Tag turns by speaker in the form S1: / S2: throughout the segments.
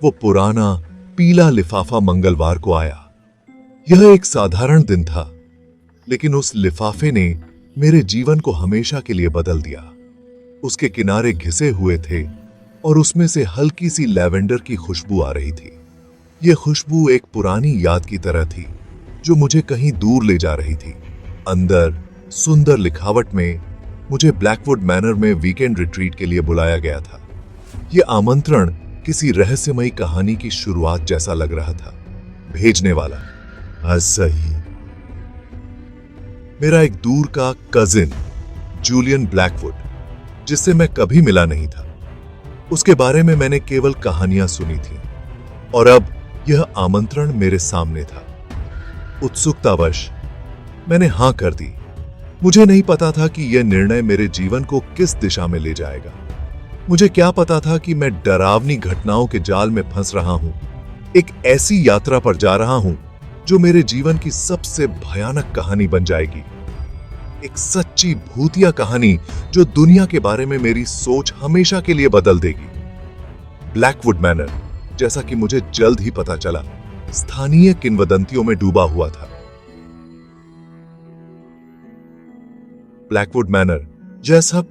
S1: वो पुराना पीला लिफाफा मंगलवार को आया। यह एक साधारण दिन था, लेकिन उस लिफाफे ने मेरे जीवन को हमेशा के लिए बदल दिया। उसके किनारे घिसे हुए थे और उसमें से हल्की सी लैवेंडर की खुशबू आ रही थी। यह खुशबू एक पुरानी याद की तरह थी जो मुझे कहीं दूर ले जा रही थी। अंदर सुंदर लिखावट में मुझे ब्लैकवुड मैनर में वीकेंड रिट्रीट के लिए बुलाया गया था। यह आमंत्रण किसी रहस्यमयी कहानी की शुरुआत जैसा लग रहा था। भेजने वाला सही मेरा एक दूर का कजिन जूलियन ब्लैकवुड, जिससे मैं कभी मिला नहीं था। उसके बारे में मैंने केवल कहानियां सुनी थी और अब यह आमंत्रण मेरे सामने था। उत्सुकतावश मैंने हां कर दी। मुझे नहीं पता था कि यह निर्णय मेरे जीवन को किस दिशा में ले जाएगा। मुझे क्या पता था कि मैं डरावनी घटनाओं के जाल में फंस रहा हूं, एक ऐसी यात्रा पर जा रहा हूं जो मेरे जीवन की सबसे भयानक कहानी बन जाएगी। एक सच्ची भूतिया कहानी जो दुनिया के बारे में मेरी सोच हमेशा के लिए बदल देगी। ब्लैकवुड मैनर, जैसा कि मुझे जल्द ही पता चला, स्थानीय किंवदंतियों में डूबा हुआ था। ब्लैकवुड मैनर जैसा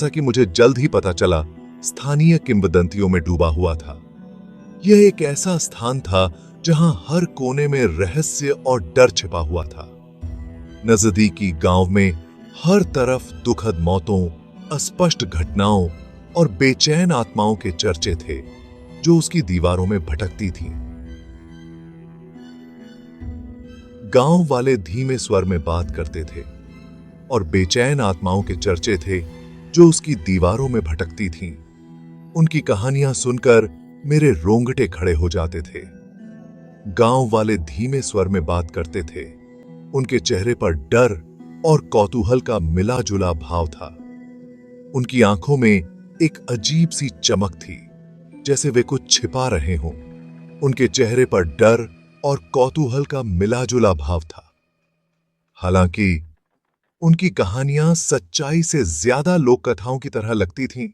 S1: कि मुझे जल्द ही पता चला, स्थानीय किंवदंतियों में डूबा हुआ था। यह एक ऐसा स्थान था जहां हर कोने में रहस्य और डर छिपा हुआ था। नजदीकी गांव में हर तरफ दुखद मौतों, अस्पष्ट घटनाओं और बेचैन आत्माओं के चर्चे थे जो उसकी दीवारों में भटकती थीं। गांव वाले धीमे स्वर में बात करते थे और बेचैन आत्माओं के चर्चे थे जो उसकी दीवारों में भटकती थीं। उनकी कहानियां सुनकर मेरे रोंगटे खड़े हो जाते थे। गांव वाले धीमे स्वर में बात करते थे। उनके चेहरे पर डर और कौतूहल का मिला जुला भाव था। उनकी आंखों में एक अजीब सी चमक थी, जैसे वे कुछ छिपा रहे हों। उनके चेहरे पर डर और कौतूहल का मिला जुला भाव था। हालांकि उनकी कहानियां सच्चाई से ज्यादा लोक कथाओं की तरह लगती थीं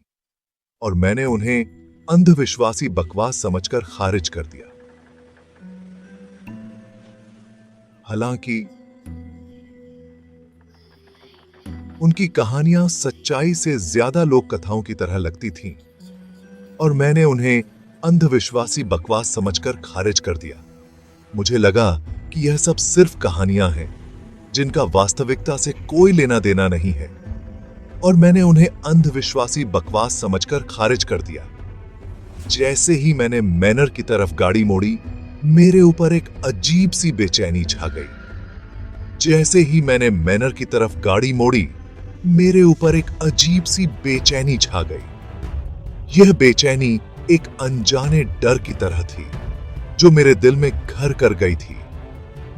S1: और मैंने उन्हें अंधविश्वासी बकवास समझकर खारिज कर दिया। हालांकि उनकी कहानियां सच्चाई से ज्यादा लोक कथाओं की तरह लगती थीं और मैंने उन्हें अंधविश्वासी बकवास समझकर खारिज कर दिया। मुझे लगा कि यह सब सिर्फ कहानियां हैं जिनका वास्तविकता से कोई लेना देना नहीं है, और मैंने उन्हें अंधविश्वासी बकवास समझकर खारिज कर दिया। जैसे ही मैंने मैनर की तरफ गाड़ी मोड़ी, मेरे ऊपर एक अजीब सी बेचैनी छा गई। जैसे ही मैंने मैनर की तरफ गाड़ी मोड़ी, मेरे ऊपर एक अजीब सी बेचैनी छा गई। यह बेचैनी एक अनजाने डर की तरह थी जो मेरे दिल में घर कर गई थी।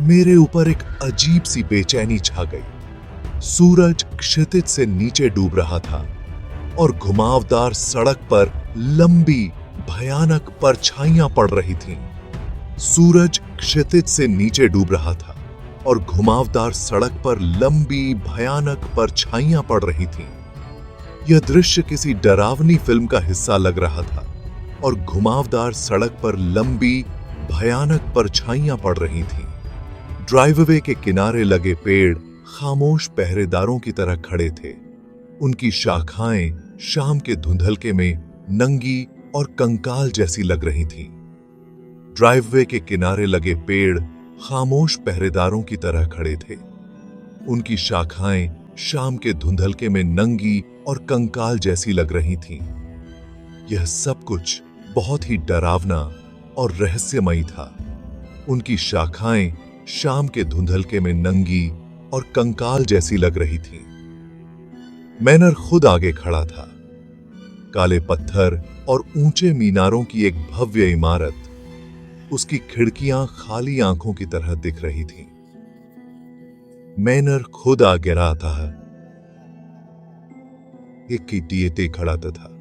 S1: मेरे ऊपर एक अजीब सी बेचैनी छा गई। सूरज क्षितिज से नीचे डूब रहा था और घुमावदार सड़क पर लंबी भयानक परछाइयां पड़ रही थीं। सूरज क्षितिज से नीचे डूब रहा था और घुमावदार सड़क पर लंबी भयानक परछाइयां पड़ रही थीं। यह दृश्य किसी डरावनी फिल्म का हिस्सा लग रहा था और घुमावदार सड़क पर लंबी भयानक परछाइयां पड़ रही थीं। ड्राइववे के किनारे लगे पेड़ खामोश पहरेदारों की तरह खड़े थे। उनकी शाखाएं शाम के धुंधलके में नंगी और कंकाल जैसी लग रही थीं। ड्राइववे के किनारे लगे पेड़ खामोश पहरेदारों की तरह खड़े थे। उनकी शाखाएं शाम के धुंधलके में नंगी और कंकाल जैसी लग रही थीं। यह सब कुछ बहुत ही डरावना और रहस्यमयी था। उनकी शाखाएं शाम के धुंधलके में नंगी और कंकाल जैसी लग रही थीं। मैनर खुद आगे खड़ा था। काले पत्थर और ऊंचे मीनारों की एक भव्य इमारत। उसकी खिड़कियां खाली आंखों की तरह दिख रही थीं। मैनर खुद आगे रहा था। एक कीटिएते खड़ा था।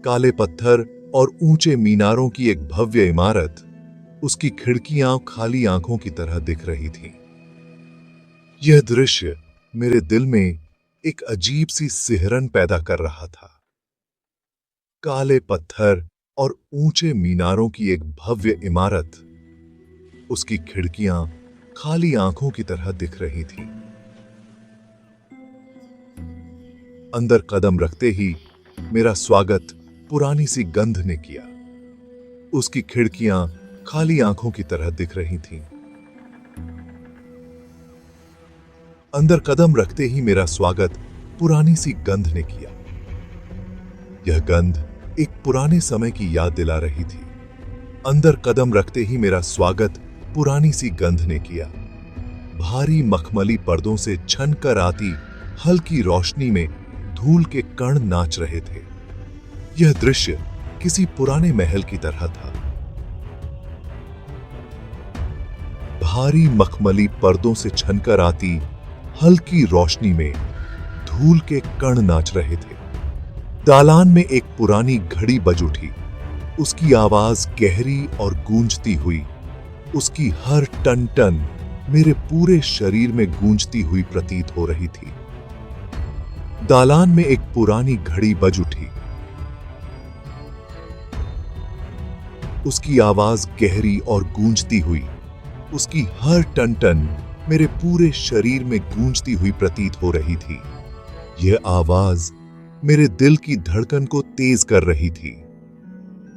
S1: काले पत्थर और ऊंचे मीनारों की एक भव्य इमारत, उसकी खिड़कियां खाली आंखों की तरह दिख रही थी। यह दृश्य मेरे दिल में एक अजीब सी सिहरन पैदा कर रहा था। काले पत्थर और ऊंचे मीनारों की एक भव्य इमारत, उसकी खिड़कियां खाली आंखों की तरह दिख रही थीं। अंदर कदम रखते ही मेरा स्वागत पुरानी सी गंध ने किया। उसकी खिड़कियां खाली आंखों की तरह दिख रही थीं। अंदर कदम रखते ही मेरा स्वागत पुरानी सी गंध ने किया। यह गंध एक पुराने समय की याद दिला रही थी। अंदर कदम रखते ही मेरा स्वागत पुरानी सी गंध ने किया। भारी मखमली पर्दों से छनकर आती हल्की रोशनी में धूल के कण नाच रहे थे। यह दृश्य किसी पुराने महल की तरह था। भारी मखमली पर्दों से छनकर आती हल्की रोशनी में धूल के कण नाच रहे थे। दालान में एक पुरानी घड़ी बज उठी। उसकी आवाज गहरी और गूंजती हुई, उसकी हर टन टन मेरे पूरे शरीर में गूंजती हुई प्रतीत हो रही थी। दालान में एक पुरानी घड़ी बज उठी। उसकी आवाज गहरी और गूंजती हुई, उसकी हर टन टन मेरे पूरे शरीर में गूंजती हुई प्रतीत हो रही थी। यह आवाज मेरे दिल की धड़कन को तेज कर रही थी।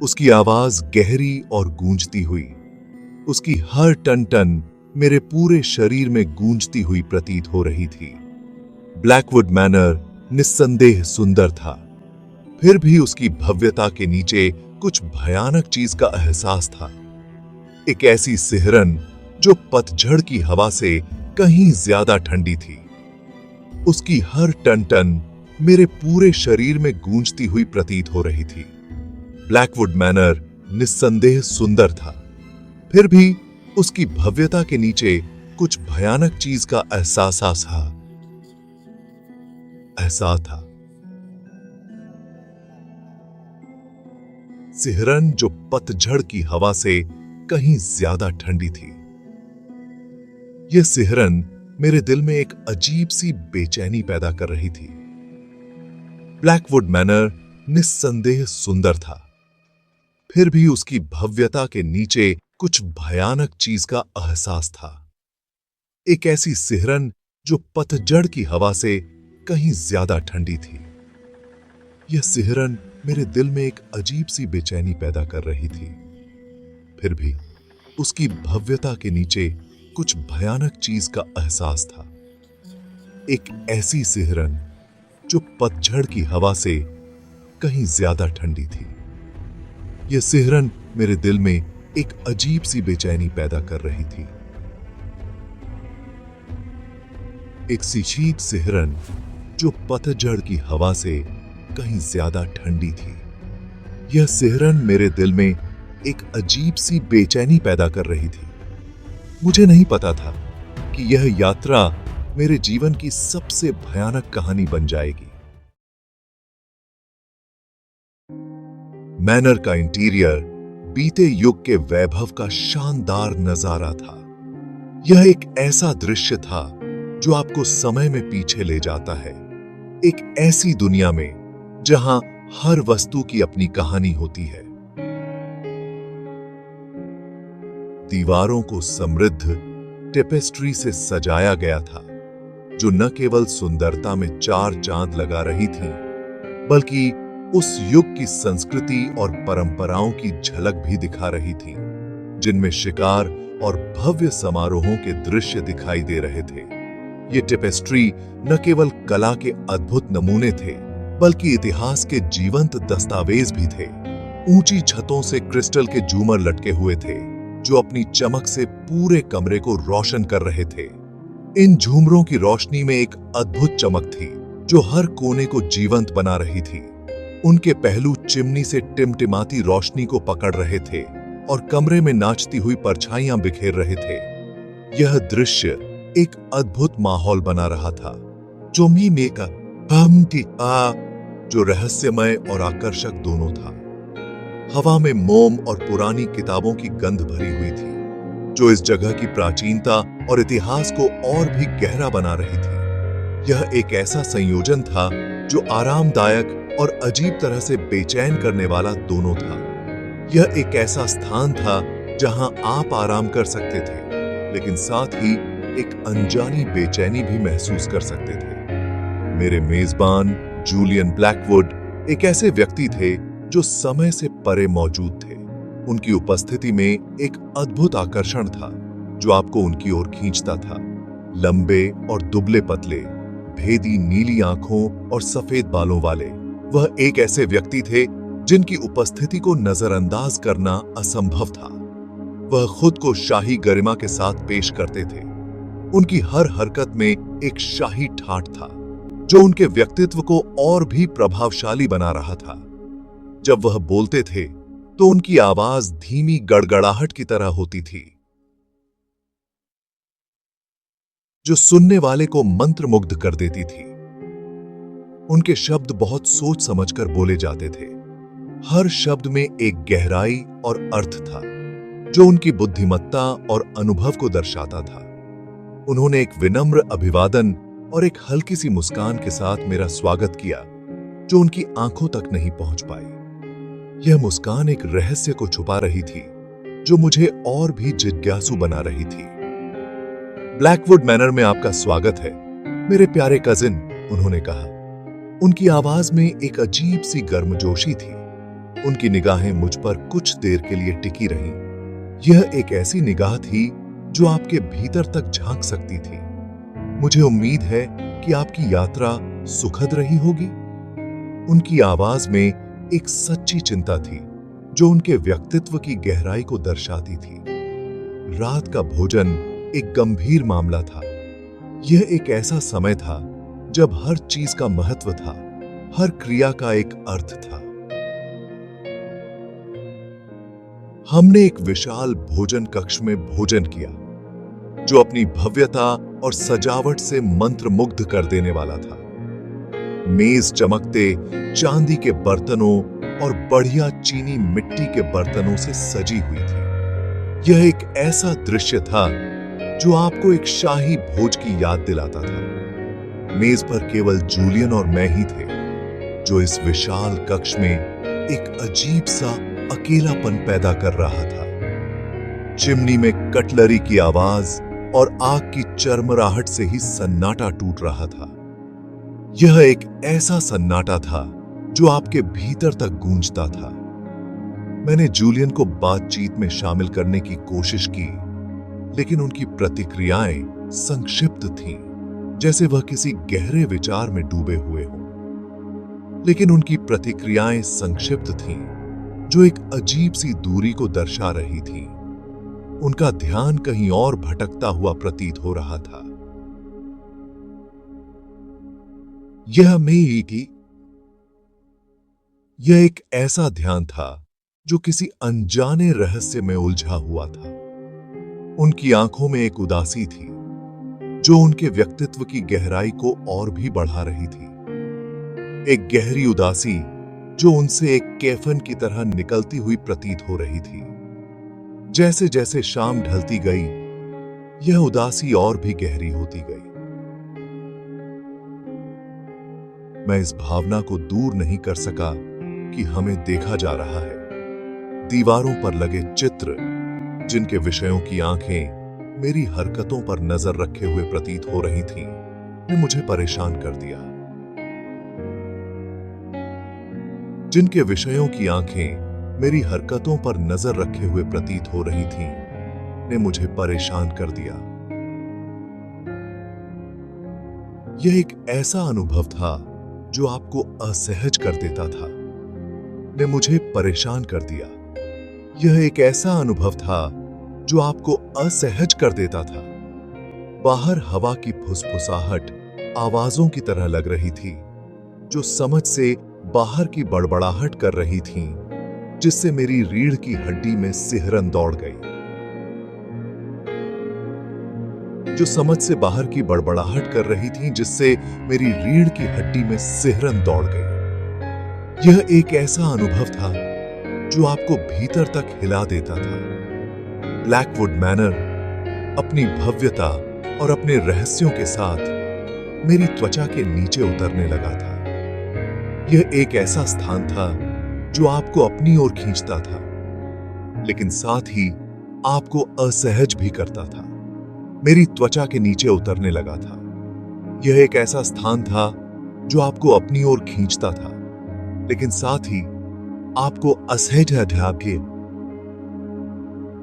S1: उसकी आवाज गहरी और गूंजती हुई, उसकी हर टन टन मेरे पूरे शरीर में गूंजती हुई प्रतीत हो रही थी। ब्लैकवुड मैनर निस्संदेह सुंदर था, फिर भी उसकी भव्यता के नीचे कुछ भयानक चीज का एहसास था। एक ऐसी सिहरन जो पतझड़ की हवा से कहीं ज्यादा ठंडी थी। उसकी हर टन टन मेरे पूरे शरीर में गूंजती हुई प्रतीत हो रही थी। ब्लैकवुड मैनर निस्संदेह सुंदर था, फिर भी उसकी भव्यता के नीचे कुछ भयानक चीज का एहसास था। सिहरन जो पतझड़ की हवा से कहीं ज्यादा ठंडी थी। यह सिहरन मेरे दिल में एक अजीब सी बेचैनी पैदा कर रही थी। ब्लैकवुड मैनर निस्संदेह सुंदर था, फिर भी उसकी भव्यता के नीचे कुछ भयानक चीज का एहसास था। एक ऐसी सिहरन जो पतझड़ की हवा से कहीं ज्यादा ठंडी थी। यह सिहरन मेरे दिल में एक अजीब सी बेचैनी पैदा कर रही थी। फिर भी उसकी भव्यता के नीचे कुछ भयानक चीज का एहसास था। एक ऐसी सिहरन जो पतझड़ की हवा से कहीं ज्यादा ठंडी थी। यह सिहरन मेरे दिल में एक अजीब सी बेचैनी पैदा कर रही थी। एक शीत सिहरन जो पतझड़ की हवा से कहीं ज्यादा ठंडी थी। यह सिहरन मेरे दिल में एक अजीब सी बेचैनी पैदा कर रही थी। मुझे नहीं पता था कि यह यात्रा मेरे जीवन की सबसे भयानक कहानी बन जाएगी। मैनर का इंटीरियर बीते युग के वैभव का शानदार नजारा था। यह एक ऐसा दृश्य था जो आपको समय में पीछे ले जाता है, एक ऐसी दुनिया में जहां हर वस्तु की अपनी कहानी होती है। दीवारों को समृद्ध टेपेस्ट्री से सजाया गया था, जो न केवल सुंदरता में चार चांद लगा रही थी, बल्कि उस युग की संस्कृति और परंपराओं की झलक भी दिखा रही थी, जिनमें शिकार और भव्य समारोहों के दृश्य दिखाई दे रहे थे। ये टेपेस्ट्री न केवल कला के अद्भुत नमूने थे, बल्कि इतिहास के जीवंत दस्तावेज भी थे। ऊंची छतों से क्रिस्टल के झूमर लटके हुए थे, जो अपनी चमक से पूरे कमरे को रोशन कर रहे थे। इन झूमरों की रोशनी में एक अद्भुत चमक थी, जो हर कोने को जीवंत बना रही थी। उनके पहलू चिमनी से टिमटिमाती रोशनी को पकड़ रहे थे और कमरे में नाचती हुई परछाइयां बिखेर रहे थे। यह दृश्य एक अद्भुत माहौल बना रहा था, जो रहस्यमय और आकर्षक दोनों था। हवा में मोम और पुरानी किताबों की गंध भरी हुई थी, जो इस जगह की प्राचीनता और इतिहास को और भी गहरा बना रही थी। यह एक ऐसा संयोजन था जो आरामदायक और अजीब तरह से बेचैन करने वाला दोनों था। यह एक ऐसा स्थान था जहां आप आराम कर सकते थे, लेकिन साथ ही एक अनजानी बेचैनी भी महसूस कर सकते थे। मेरे मेजबान जूलियन ब्लैकवुड एक ऐसे व्यक्ति थे जो समय से परे मौजूद थे। उनकी उपस्थिति में एक अद्भुत आकर्षण था जो आपको उनकी ओर खींचता था। लंबे और दुबले पतले, भेदी नीली आंखों और सफेद बालों वाले, वह एक ऐसे व्यक्ति थे जिनकी उपस्थिति को नजरअंदाज करना असंभव था। वह खुद को शाही गरिमा के साथ पेश करते थे। उनकी हर हरकत में एक शाही ठाठ था जो उनके व्यक्तित्व को और भी प्रभावशाली बना रहा था। जब वह बोलते थे तो उनकी आवाज धीमी गड़गड़ाहट की तरह होती थी जो सुनने वाले को मंत्रमुग्ध कर देती थी। उनके शब्द बहुत सोच समझकर बोले जाते थे। हर शब्द में एक गहराई और अर्थ था जो उनकी बुद्धिमत्ता और अनुभव को दर्शाता था। उन्होंने एक विनम्र अभिवादन और एक हल्की सी मुस्कान के साथ मेरा स्वागत किया जो उनकी आंखों तक नहीं पहुंच पाई। यह मुस्कान एक रहस्य को छुपा रही थी जो मुझे और भी जिज्ञासु बना रही थी। ब्लैकवुड मैनर में आपका स्वागत है, मेरे प्यारे कजिन, उन्होंने कहा। उनकी आवाज में एक अजीब सी गर्मजोशी थी। उनकी निगाहें मुझ पर कुछ देर के लिए टिकी रहीं। यह एक ऐसी निगाह थी जो आपके भीतर तक झांक सकती थी। मुझे उम्मीद है कि आपकी यात्रा सुखद रही होगी। उनकी आवाज में एक सच्ची चिंता थी जो उनके व्यक्तित्व की गहराई को दर्शाती थी। रात का भोजन एक गंभीर मामला था। यह एक ऐसा समय था जब हर चीज का महत्व था, हर क्रिया का एक अर्थ था। हमने एक विशाल भोजन कक्ष में भोजन किया जो अपनी भव्यता और सजावट से मंत्रमुग्ध कर देने वाला था। मेज चमकते चांदी के बर्तनों और बढ़िया चीनी मिट्टी के बर्तनों से सजी हुई थी। यह एक ऐसा दृश्य था जो आपको एक शाही भोज की याद दिलाता था। मेज पर केवल जूलियन और मैं ही थे जो इस विशाल कक्ष में एक अजीब सा अकेलापन पैदा कर रहा था। चिमनी में कटलरी की आवाज और आग की चरमराहट से ही सन्नाटा टूट रहा था। यह एक ऐसा सन्नाटा था जो आपके भीतर तक गूंजता था। मैंने जूलियन को बातचीत में शामिल करने की कोशिश की, लेकिन उनकी प्रतिक्रियाएं संक्षिप्त थीं, जैसे वह किसी गहरे विचार में डूबे हुए हों। लेकिन उनकी प्रतिक्रियाएं संक्षिप्त थीं, जो एक अजीब सी दूरी को दर्शा रही थीं। उनका ध्यान कहीं और भटकता हुआ प्रतीत हो रहा था। यह मेरी थी। यह एक ऐसा ध्यान था जो किसी अनजाने रहस्य में उलझा हुआ था। उनकी आंखों में एक उदासी थी जो उनके व्यक्तित्व की गहराई को और भी बढ़ा रही थी। एक गहरी उदासी जो उनसे एक कैफन की तरह निकलती हुई प्रतीत हो रही थी। जैसे जैसे शाम ढलती गई, यह उदासी और भी गहरी होती गई। मैं इस भावना को दूर नहीं कर सका कि हमें देखा जा रहा है। दीवारों पर लगे चित्र, जिनके विषयों की आंखें मेरी हरकतों पर नजर रखे हुए प्रतीत हो रही थीं, ने मुझे परेशान कर दिया। जिनके विषयों की आंखें मेरी हरकतों पर नजर रखे हुए प्रतीत हो रही थीं, ने मुझे परेशान कर दिया। यह एक ऐसा अनुभव था जो आपको असहज कर देता था, ने मुझे परेशान कर दिया। यह एक ऐसा अनुभव था जो आपको असहज कर देता था। बाहर हवा की फुसफुसाहट आवाजों की तरह लग रही थी, जो समझ से बाहर की बड़बड़ाहट कर रही थीं, जिससे मेरी रीढ़ की हड्डी में सिहरन दौड़ गई। जो समझ से बाहर की बड़बड़ाहट कर रही थीं, जिससे मेरी रीढ़ की हड्डी में सिहरन दौड़ गई। यह एक ऐसा अनुभव था जो आपको भीतर तक हिला देता था। ब्लैकवुड मैनर अपनी भव्यता और अपने रहस्यों के साथ मेरी त्वचा के नीचे उतरने लगा था। यह एक ऐसा स्थान था जो आपको अपनी ओर खींचता था, लेकिन साथ ही आपको असहज भी करता था। मेरी त्वचा के नीचे उतरने लगा था। यह एक ऐसा स्थान था जो आपको अपनी ओर खींचता था, लेकिन साथ ही आपको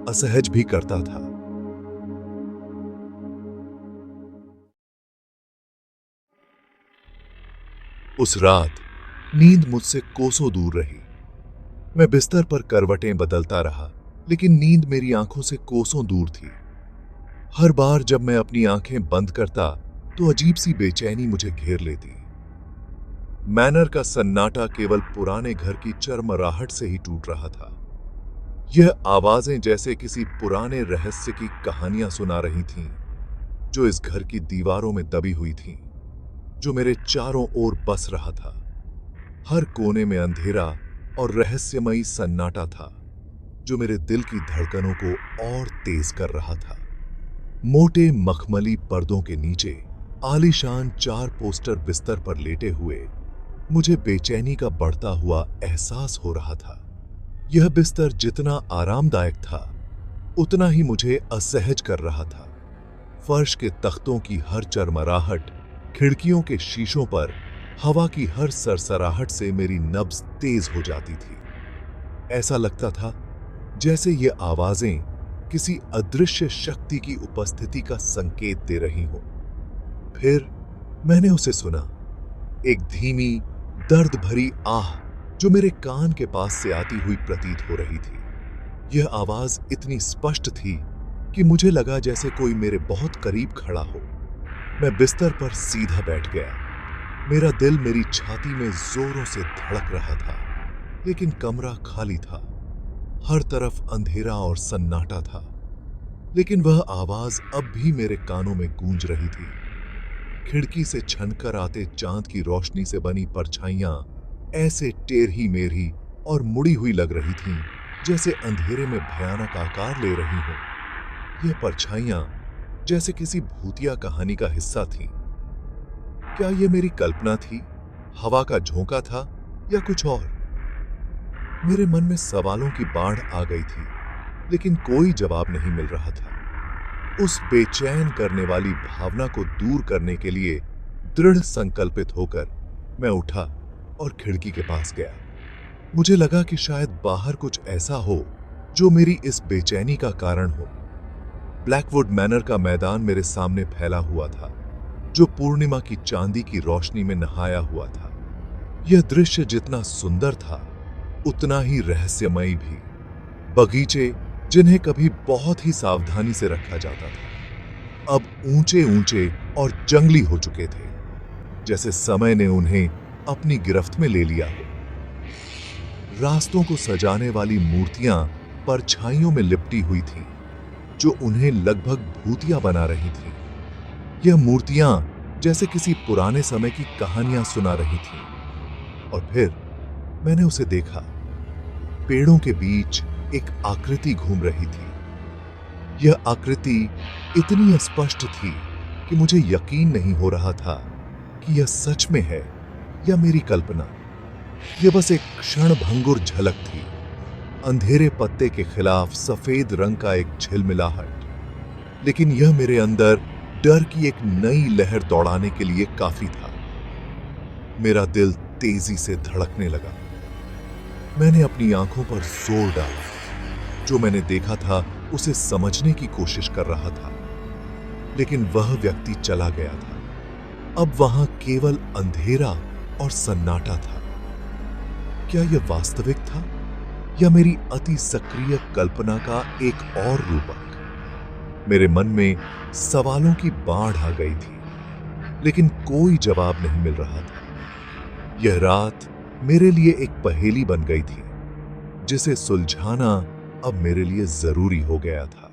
S1: असहज भी करता था। उस रात नींद मुझसे कोसों दूर रही। मैं बिस्तर पर करवटें बदलता रहा, लेकिन नींद मेरी आंखों से कोसों दूर थी। हर बार जब मैं अपनी आंखें बंद करता तो अजीब सी बेचैनी मुझे घेर लेती। मैनर का सन्नाटा केवल पुराने घर की चरमराहट से ही टूट रहा था। यह आवाजें जैसे किसी पुराने रहस्य की कहानियां सुना रही थीं, जो इस घर की दीवारों में दबी हुई थीं, जो मेरे चारों ओर बस रहा था। हर कोने में अंधेरा और रहस्यमयी सन्नाटा था, जो मेरे दिल की धड़कनों को और तेज कर रहा था। मोटे मखमली पर्दों के नीचे आलीशान 4 पोस्टर बिस्तर पर लेटे हुए मुझे बेचैनी का बढ़ता हुआ एहसास हो रहा था। यह बिस्तर जितना आरामदायक था, उतना ही मुझे असहज कर रहा था। फर्श के तख्तों की हर चरमराहट, खिड़कियों के शीशों पर हवा की हर सरसराहट से मेरी नब्ज तेज हो जाती थी। ऐसा लगता था जैसे ये आवाजें किसी अदृश्य शक्ति की उपस्थिति का संकेत दे रही हों। फिर मैंने उसे सुना, एक धीमी, दर्द भरी आह जो मेरे कान के पास से आती हुई प्रतीत हो रही थी। यह आवाज इतनी स्पष्ट थी कि मुझे लगा जैसे कोई मेरे बहुत करीब खड़ा हो। मैं बिस्तर पर सीधा बैठ गया। मेरा दिल मेरी छाती में जोरों से धड़क रहा था, लेकिन कमरा खाली था। हर तरफ अंधेरा और सन्नाटा था, लेकिन वह आवाज अब भी मेरे कानों में गूंज रही थी। खिड़की से छनकर आते चांद की रोशनी से बनी परछाइयां ऐसे टेढ़ी मेढ़ी और मुड़ी हुई लग रही थीं, जैसे अंधेरे में भयानक आकार ले रही हों। ये परछाइयां जैसे किसी भूतिया कहानी का हिस्सा थीं। क्या ये मेरी कल्पना थी, हवा का झोंका था, या कुछ और? मेरे मन में सवालों की बाढ़ आ गई थी, लेकिन कोई जवाब नहीं मिल रहा था। उस बेचैन करने वाली भावना को दूर करने के लिए दृढ़ संकल्पित होकर मैं उठा और खिड़की के पास गया। मुझे लगा कि शायद बाहर कुछ ऐसा हो जो मेरी इस बेचैनी का कारण हो। ब्लैकवुड मैनर का मैदान मेरे सामने फैला हुआ था, जो पूर्णिमा की चांदी की रोशनी में नहाया हुआ था। यह दृश्य जितना सुंदर था, उतना ही रहस्यमयी भी। बगीचे जिन्हें कभी बहुत ही सावधानी से रखा जाता था, अब ऊंचे ऊंचे और जंगली हो चुके थे, जैसे समय ने उन्हें अपनी गिरफ्त में ले लिया हो। रास्तों को सजाने वाली मूर्तियां परछाइयों में लिपटी हुई थीं, जो उन्हें लगभग भूतिया बना रही थीं। यह मूर्तियां जैसे किसी पुराने समय की कहानियां सुना रही थीं। और फिर मैंने उसे देखा। पेड़ों के बीच एक आकृति घूम रही थी। यह आकृति इतनी स्पष्ट थी कि मुझे यकीन नहीं हो रहा था कि यह सच में है या मेरी कल्पना। यह बस एक क्षणभंगुर झलक थी, अंधेरे पत्ते के खिलाफ सफेद रंग का एक झिलमिलाहट, लेकिन यह मेरे अंदर डर की एक नई लहर दौड़ाने के लिए काफी था। मेरा दिल तेजी से धड़कने लगा। मैंने अपनी आंखों पर जोर डाला। जो मैंने देखा था उसे समझने की कोशिश कर रहा था, लेकिन वह व्यक्ति चला गया था। अब वहां केवल अंधेरा और सन्नाटा था। क्या यह वास्तविक था या मेरी अति सक्रिय कल्पना का एक और रूपक? मेरे मन में सवालों की बाढ़ आ गई थी, लेकिन कोई जवाब नहीं मिल रहा था। यह रात मेरे लिए एक पहेली बन गई थी, जिसे सुलझाना अब मेरे लिए जरूरी हो गया था।